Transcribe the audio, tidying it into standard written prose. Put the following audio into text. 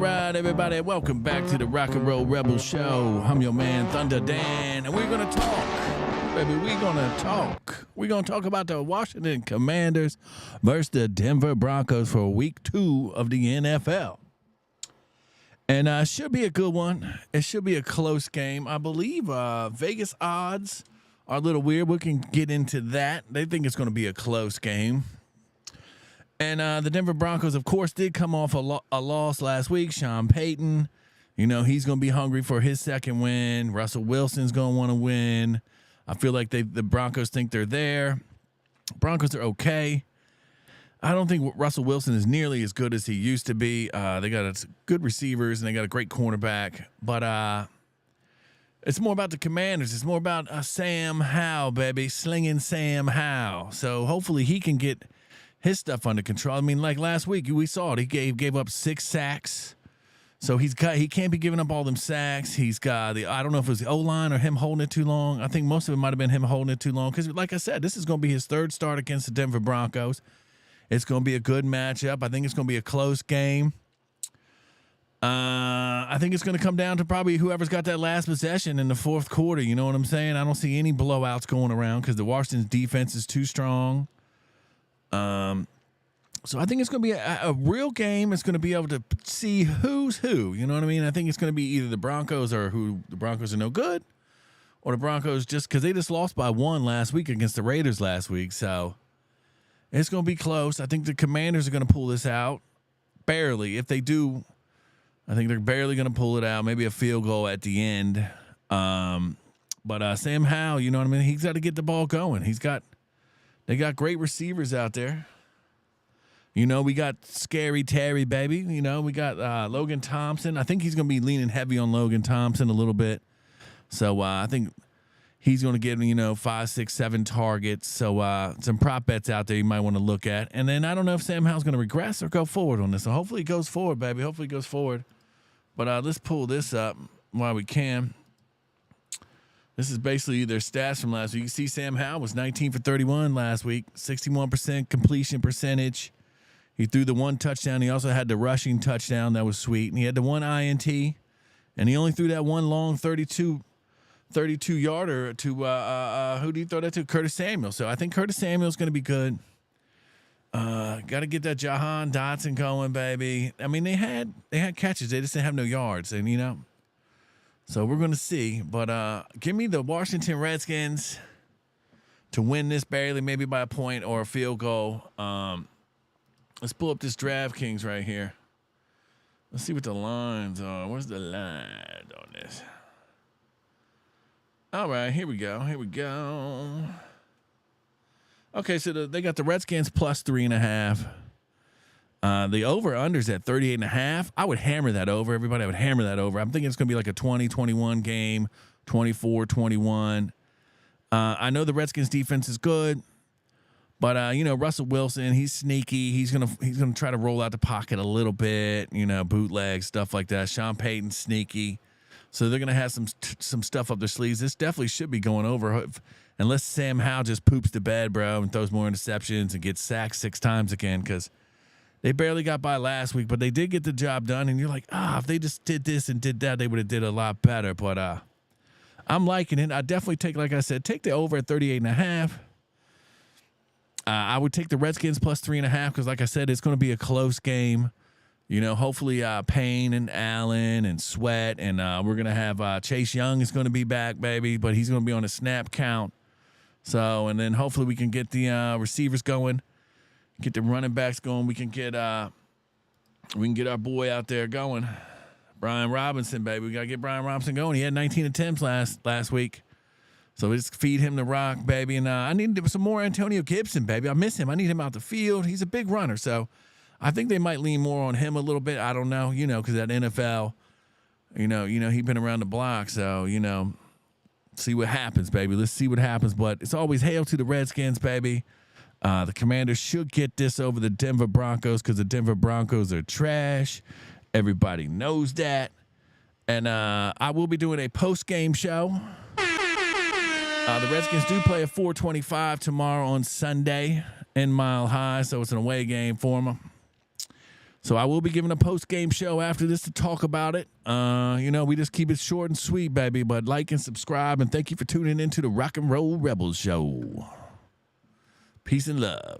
right, everybody. Welcome back to the Rock and Roll Rebel Show. I'm your man, Thunder Dan, and we're going to talk. Baby, we're going to talk. We're going to talk about the Washington Commanders versus the Denver Broncos for week 2 of the NFL. And it should be a good one. It should be a close game. I believe Vegas odds are a little weird. We can get into that. They think it's going to be a close game. And the Denver Broncos, of course, did come off a loss last week. Sean Payton, you know, he's going to be hungry for his second win. Russell Wilson's going to want to win. I feel like the Broncos think they're there. Broncos are okay. I don't think Russell Wilson is nearly as good as he used to be. They got good receivers, and they got a great cornerback. But it's more about the Commanders. It's more about Sam Howell, baby, slinging Sam Howell. So hopefully he can get his stuff under control. I mean, like last week, we saw it. He gave up 6 sacks. So he can't be giving up all them sacks. He's got I don't know if it was the O-line or him holding it too long. I think most of it might have been him holding it too long. Because, like I said, this is going to be his third start against the Denver Broncos. It's going to be a good matchup. I think it's going to be a close game. I think it's going to come down to probably whoever's got that last possession in the fourth quarter. You know what I'm saying? I don't see any blowouts going around because the Washington's defense is too strong. So I think it's going to be a real game. It's going to be able to see who's who. You know what I mean? I think it's going to be either the Broncos or who the Broncos are no good, or the Broncos just because they just lost by 1 last week against the Raiders last week. So it's going to be close. I think the Commanders are going to pull this out barely. If they do, I think they're barely going to pull it out. Maybe a field goal at the end. But Sam Howell, you know what I mean? He's got to get the ball going. They got great receivers out there. You know, we got Scary Terry, baby. You know, we got Logan Thompson. I think he's going to be leaning heavy on Logan Thompson a little bit. So I think he's going to get, 5, 6, 7 targets. So some prop bets out there you might want to look at. And then I don't know if Sam Howell's going to regress or go forward on this. So hopefully he goes forward, baby. Hopefully he goes forward. But let's pull this up while we can. This is basically their stats from last week. You see Sam Howell was 19 for 31 last week, 61% completion percentage. He threw the 1 touchdown. He also had the rushing touchdown. That was sweet. And he had the 1 INT. And he only threw that 1 long 32-yarder to, who did he throw that to? Curtis Samuel. So I think Curtis Samuel's going to be good. Got to get that Jahan Dotson going, baby. I mean, they had catches. They just didn't have no yards. And, so we're going to see. But give me the Washington Redskins to win this barely, maybe by a point or a field goal. Let's pull up this DraftKings right here. Let's see what the lines are. Where's the line on this? All right, here we go. Okay, so they got the Redskins plus 3.5. The over-under's at 38.5. I would hammer that over. Everybody, I would hammer that over. I'm thinking it's going to be like a 20-21 game, 24-21. I know the Redskins defense is good. But Russell Wilson, he's sneaky. He's gonna try to roll out the pocket a little bit, bootleg stuff like that. Sean Payton sneaky, so they're gonna have some stuff up their sleeves. This definitely should be going over, unless Sam Howell just poops the bed, bro, and throws more interceptions and gets sacked 6 times again. Because they barely got by last week, but they did get the job done. And you're like, if they just did this and did that, they would have did a lot better. But I'm liking it. I definitely take the over at 38.5. I would take the Redskins plus 3.5 because, like I said, it's going to be a close game. Hopefully Payne and Allen and Sweat, and we're going to have Chase Young is going to be back, baby, but he's going to be on a snap count. So, and then hopefully we can get the receivers going, get the running backs going. We can get our boy out there going, Brian Robinson, baby. We got to get Brian Robinson going. He had 19 attempts last week. So we just feed him the rock, baby. And I need some more Antonio Gibson, baby. I miss him. I need him out the field. He's a big runner. So I think they might lean more on him a little bit. I don't know, because that NFL, he's been around the block. So, see what happens, baby. Let's see what happens. But it's always hail to the Redskins, baby. The Commanders should get this over the Denver Broncos because the Denver Broncos are trash. Everybody knows that. And I will be doing a post-game show. The Redskins do play at 4:25 tomorrow on Sunday in Mile High, so it's an away game for them. So I will be giving a post-game show after this to talk about it. We just keep it short and sweet, baby. But like and subscribe, and thank you for tuning into the Rock and Roll Rebels Show. Peace and love.